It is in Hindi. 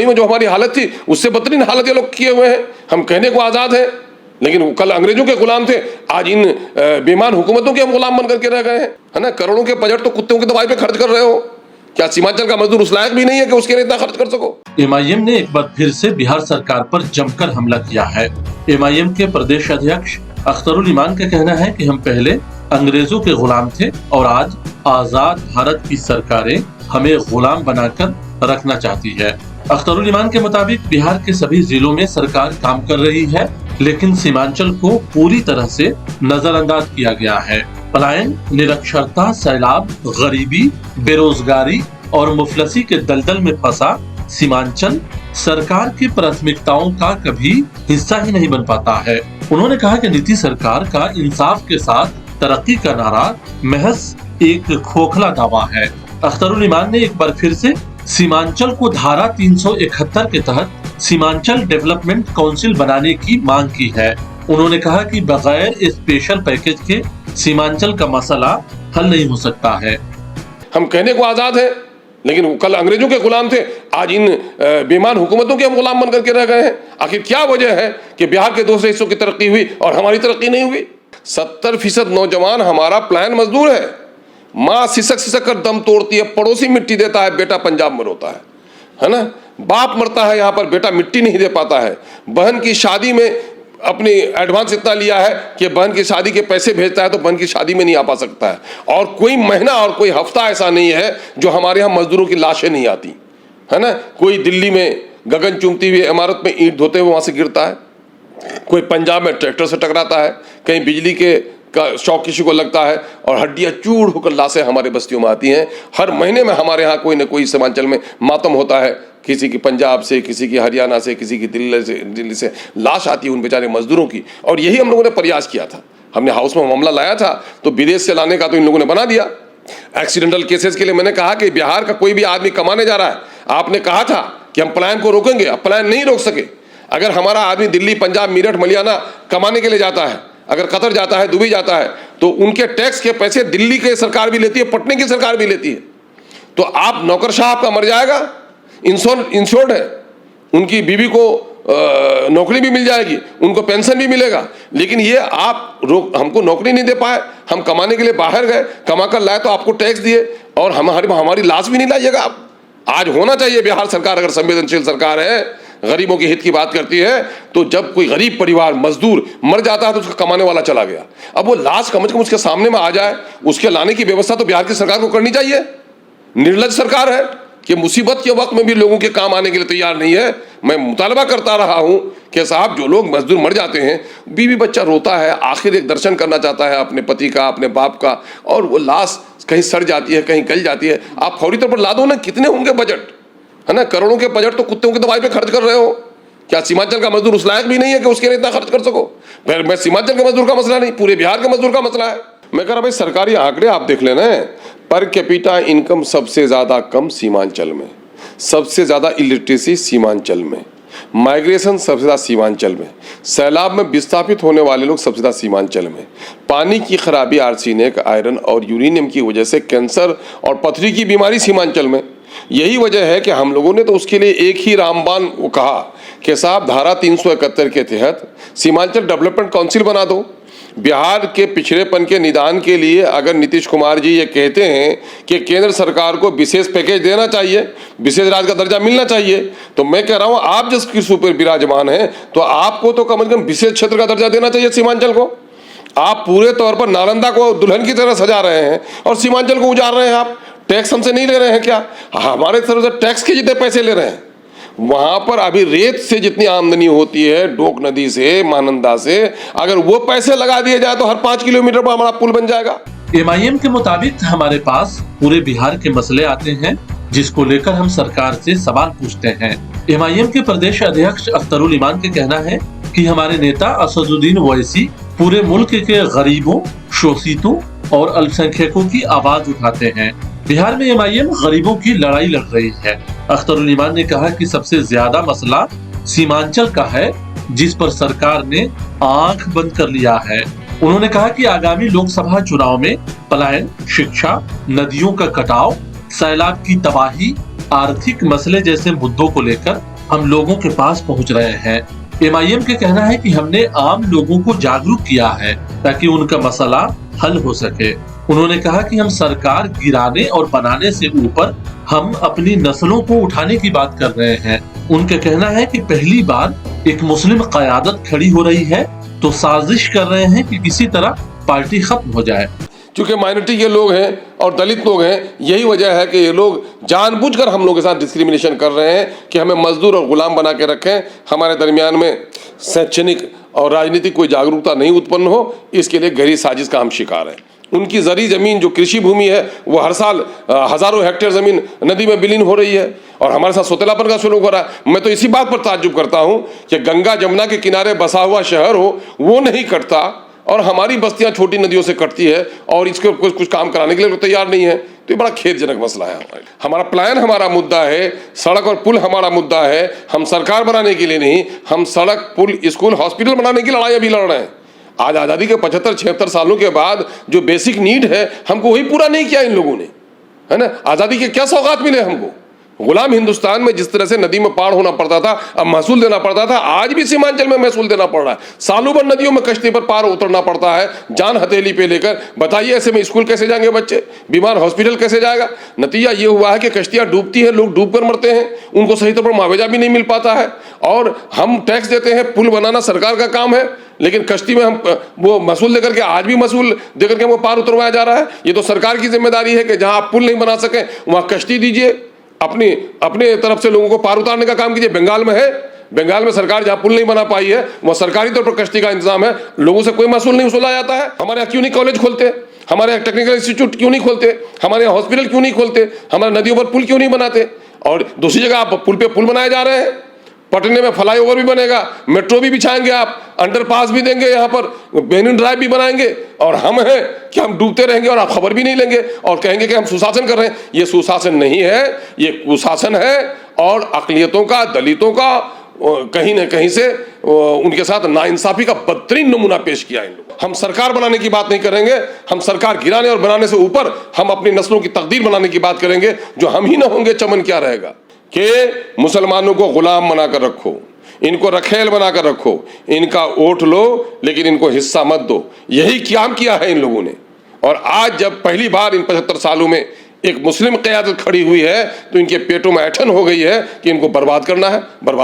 गुलामी में जो हमारी हालत थी उससे बदतरीन हालत ये लोग किए हुए हैं। हम कहने को आजाद हैं, लेकिन कल अंग्रेजों के गुलाम थे, आज इन बेईमान हुकूमतों के हम गुलाम बन करके रह गए हैं, है ना। करोड़ों के बजट तो कुत्तों की दवाई पे खर्च कर रहे हो। क्या सीमांचल का मजदूर उस लायक भी नहीं है कि उसके लिए इतना खर्च कर सको? एमआईएम ने एक बार फिर से बिहार सरकार पर जमकर हमला किया है। एमआईएम के प्रदेश अध्यक्ष अख्तरुल ईमान का कहना है कि हम पहले अंग्रेजों के गुलाम थे और आज आजाद भारत की सरकारें हमें गुलाम बनाकर रखना चाहती है। अख्तरुल ईमान के मुताबिक बिहार के सभी जिलों में सरकार काम कर रही है, लेकिन सीमांचल को पूरी तरह से नजरअंदाज किया गया है। पलायन, निरक्षरता, सैलाब, गरीबी, बेरोजगारी और मुफलसी के दलदल में फंसा सीमांचल सरकार की प्राथमिकताओं का कभी हिस्सा ही नहीं बन पाता है। उन्होंने कहा कि नीतीश सरकार का इंसाफ के साथ तरक्की का नारा महज एक खोखला दावा है। अख्तरुल ईमान ने एक बार फिर से सीमांचल को धारा 371 के तहत सीमांचल डेवलपमेंट काउंसिल बनाने की मांग की है। उन्होंने कहा कि बगैर स्पेशल पैकेज के सीमांचल का मसला हल नहीं हो सकता है। हम कहने को आजाद हैं, लेकिन कल अंग्रेजों के गुलाम थे, आज इन बेईमान हुकूमतों के हम गुलाम बन करके रह गए हैं। आखिर क्या वजह है कि बिहार के दूसरे हिस्सों की तरक्की हुई और हमारी तरक्की नहीं हुई? 70% नौजवान हमारा प्लान मजदूर है। माँ सिसक सिसक कर दम तोड़ती है, पड़ोसी मिट्टी देता है, बेटा पंजाब में रोता है ना। बाप मरता है यहाँ पर, बेटा मिट्टी नहीं दे पाता है। बहन की शादी में अपनी एडवांस इतना लिया है कि बहन की शादी के पैसे भेजता है तो बहन की शादी में नहीं आ पा सकता है। और कोई महीना और कोई हफ्ता ऐसा नहीं है जो हमारे यहाँ मजदूरों की लाशें नहीं आती, है ना। कोई दिल्ली में गगन चूमती हुई इमारत में ईंट धोते हुए वहाँ से गिरता है, कोई पंजाब में ट्रैक्टर से टकराता है, कहीं बिजली के का शौक किसी को लगता है और हड्डियाँ चूड़ होकर लाशें हमारे बस्तियों में आती हैं। हर महीने में हमारे यहाँ कोई न कोई सीमांचल में मातम होता है, किसी की पंजाब से, किसी की हरियाणा से, किसी की दिल्ली से लाश आती है उन बेचारे मजदूरों की। और यही हम लोगों ने प्रयास किया था। हमने हाउस में मामला लाया था तो विदेश से लाने का तो इन लोगों ने बना दिया। एक्सीडेंटल केसेस के लिए मैंने कहा कि बिहार का कोई भी आदमी कमाने जा रहा है, आपने कहा था कि हम पलायन को रोकेंगे, अब पलायन नहीं रोक सके। अगर हमारा आदमी दिल्ली, पंजाब, मेरठ, मलियाना कमाने के लिए जाता है, अगर कतर जाता है, दुबई जाता है, तो उनके टैक्स के पैसे दिल्ली की सरकार भी लेती है, पटने की सरकार भी लेती है। तो आप नौकरशाह आपका मर जाएगा, इंश्योर्ड है, उनकी बीवी को नौकरी भी मिल जाएगी, उनको पेंशन भी मिलेगा। लेकिन ये आप हमको नौकरी नहीं दे पाए, हम कमाने के लिए बाहर गए, कमा कर लाए तो आपको टैक्स दिए और हमारी लाश भी नहीं लाइएगा आप। आज होना चाहिए बिहार सरकार अगर संवेदनशील सरकार है, गरीबों के हित की बात करती है, तो जब कोई गरीब परिवार मजदूर मर जाता है तो उसका कमाने वाला चला गया, अब वो लाश कम से कम उसके सामने में आ जाए, उसके लाने की व्यवस्था तो बिहार की सरकार को करनी चाहिए। निर्लज सरकार है कि मुसीबत के वक्त में भी लोगों के काम आने के लिए तैयार नहीं है। मैं मुतालबा करता रहा हूं कि साहब जो लोग मजदूर मर जाते हैं, बीवी बच्चा रोता है, आखिर एक दर्शन करना चाहता है अपने पति का, अपने बाप का, और वो लाश कहीं सड़ जाती है, कहीं गल जाती है, आप फौरी तौर पर ला दो ना। कितने होंगे बजट, है ना, करोड़ों के बजट तो कुत्तों की दवाई पे खर्च कर रहे हो। क्या सीमांचल का मजदूर उस लायक भी नहीं है कि उसके लिए इतना खर्च कर सको? मैं सीमांचल के मजदूर का मसला नहीं, पूरे बिहार के मजदूर का मसला है। मैं कह रहा भाई सरकारी आंकड़े आप देख लेना है, पर कैपिटा इनकम सबसे ज्यादा कम सीमांचल में, सबसे ज्यादा इलिटरेसी सीमांचल में, माइग्रेशन सबसे ज्यादा सीमांचल में, सैलाब में विस्थापित होने वाले लोग सबसे ज्यादा सीमांचल में, पानी की खराबी, आर्सेनिक, आयरन और यूरेनियम की वजह से कैंसर और पथरी की बीमारी सीमांचल में। यही वजह है कि हम लोगों ने तो उसके लिए एक ही रामबाण कहा कि साहब धारा 371 के तहत सीमांचल डेवलपमेंट काउंसिल बना दो। बिहार के पिछड़ेपन के निदान के लिए अगर नीतीश कुमार जी ये कहते हैं कि केंद्र सरकार को विशेष पैकेज देना चाहिए, विशेष राज्य का दर्जा मिलना चाहिए, तो मैं कह रहा हूँ आप जिस कृषि पर विराजमान हैं तो आपको तो कम से कम विशेष क्षेत्र का दर्जा देना चाहिए सीमांचल को। आप पूरे तौर पर नालंदा को दुल्हन की तरह सजा रहे हैं और सीमांचल को उजाड़ रहे हैं। आप टैक्स हमसे नहीं ले रहे हैं क्या? हमारे तरफ से टैक्स के जितने पैसे ले रहे हैं, वहां पर अभी रेत से जितनी आमदनी होती है, डोक नदी से, महानंदा से, अगर वो पैसे लगा दिए जाए तो हर 5 किलोमीटर पर हमारा पुल बन जाएगा। एमआईएम के मुताबिक हमारे पास पूरे बिहार के मसले आते हैं जिसको लेकर हम सरकार से सवाल पूछते हैं। एमआईएम के प्रदेश अध्यक्ष अख्तरुल ईमान का कहना है कि हमारे नेता असदुद्दीन ओवैसी पूरे मुल्क के गरीबों, शोषितों और अल्पसंख्यकों की आवाज उठाते हैं। बिहार में एमआईएम गरीबों की लड़ाई लड़ रही है। अख्तरुल ईमान ने कहा कि सबसे ज्यादा मसला सीमांचल का है जिस पर सरकार ने आंख बंद कर लिया है। उन्होंने कहा कि आगामी लोकसभा चुनाव में पलायन, शिक्षा, नदियों का कटाव, सैलाब की तबाही, आर्थिक मसले जैसे मुद्दों को लेकर हम लोगों के पास पहुंच रहे हैं। एमआईएम का कहना है कि हमने आम लोगों को जागरूक किया है ताकि उनका मसला हल हो सके। उन्होंने कहा कि हम सरकार गिराने और बनाने से ऊपर हम अपनी नस्लों को उठाने की बात कर रहे हैं। उनका कहना है कि पहली बार एक मुस्लिम क़यादत खड़ी हो रही है तो साजिश कर रहे हैं कि किसी तरह पार्टी खत्म हो जाए। चूंकि माइनॉरिटी के लोग हैं और दलित लोग हैं, यही वजह है कि ये लोग जानबूझकर हम लोगों के साथ डिस्क्रिमिनेशन कर रहे हैं कि हमें मजदूर और गुलाम बना के रखें, हमारे दरमियान में शैक्षणिक और राजनीतिक कोई जागरूकता नहीं उत्पन्न हो। इसके लिए गहरी साजिश का हम शिकार हैं। उनकी जरी जमीन जो कृषि भूमि है वो हर साल हजारों हेक्टेयर जमीन नदी में विलीन हो रही है और हमारे साथ सोतेलापन का शुरू हो रहा है। मैं तो इसी बात पर ताज्जुब करता हूँ कि गंगा जमुना के किनारे बसा हुआ शहर हो वो नहीं कटता और हमारी बस्तियां छोटी नदियों से कटती है और इसके कुछ काम कराने के लिए तैयार नहीं है। तो ये बड़ा खेदजनक मसला है। हमारा प्लान, हमारा मुद्दा है, सड़क और पुल हमारा मुद्दा है। हम सरकार बनाने के लिए नहीं, हम सड़क, पुल, स्कूल, हॉस्पिटल बनाने की लड़ाई अभी लड़ रहे हैं। आज आज़ादी के 75-76 सालों के बाद जो बेसिक नीड है हमको वही पूरा नहीं किया इन लोगों ने, है ना। आज़ादी के क्या सौगात मिले हमको? गुलाम हिंदुस्तान में जिस तरह से नदी में पार होना पड़ता था, अब महसूल देना पड़ता था, आज भी सीमांचल में महसूल देना पड़ रहा है। सालों भर नदियों में कश्ती पर पार उतरना पड़ता है, जान हथेली पे लेकर। बताइए ऐसे में स्कूल कैसे जाएंगे बच्चे, बीमार हॉस्पिटल कैसे जाएगा? नतीजा ये हुआ है कि कश्तियां डूबती हैं, लोग डूब कर मरते हैं, उनको सही तौर पर मुआवजा भी नहीं मिल पाता है। और हम टैक्स देते हैं, पुल बनाना सरकार का काम है, लेकिन कश्ती में हम वो महसूल देकर के, आज भी महसूल देकर के वो पार उतरवाया जा रहा है। ये तो सरकार की जिम्मेदारी है कि जहां आप पुल नहीं बना सके वहां कश्ती दीजिए, अपने तरफ से लोगों को पार उतारने का काम कीजिए। बंगाल में है, बंगाल में सरकार जहां पुल नहीं बना पाई है वहां सरकारी तौर पर कश्ती का इंतजाम है, लोगों से कोई महसूल नहीं वसूला जाता है। हमारे यहाँ क्यों नहीं कॉलेज खोलते, हमारे यहाँ टेक्निकल इंस्टीट्यूट क्यों नहीं खोलते, हमारे यहाँ हॉस्पिटल क्यों नहीं खोलते, हमारे नदियों पर पुल क्यों नहीं बनाते? और दूसरी जगह आप पुल पे पुल बनाए जा रहे हैं। पटने में फ्लाईओवर भी बनेगा, मेट्रो भी बिछाएंगे, आप अंडरपास भी देंगे, यहाँ पर बेनिन ड्राइव भी बनाएंगे, और हम हैं कि हम डूबते रहेंगे और आप खबर भी नहीं लेंगे और कहेंगे कि हम सुशासन कर रहे हैं। ये सुशासन नहीं है, ये कुशासन है। और अक़लियतों का, दलितों का कहीं न कहीं से उनके साथ नाइंसाफी का बदतरीन नमूना पेश किया इन लोगों। हम सरकार बनाने की बात नहीं करेंगे, हम सरकार गिराने और बनाने से ऊपर हम अपनी नस्लों की तकदीर बनाने की बात करेंगे। जो हम ही ना होंगे, चमन क्या रहेगा कि मुसलमानों को गुलाम बनाकर रखो, इनको रखेल बनाकर रखो, इनका वोट लो लेकिन इनको हिस्सा मत दो। यही काम किया है इन लोगों ने। और आज जब पहली बार इन 75 सालों में एक मुस्लिम क़यादत खड़ी हुई है तो इनके पेटों में ऐंठन हो गई है कि इनको बर्बाद करना है, बर्बाद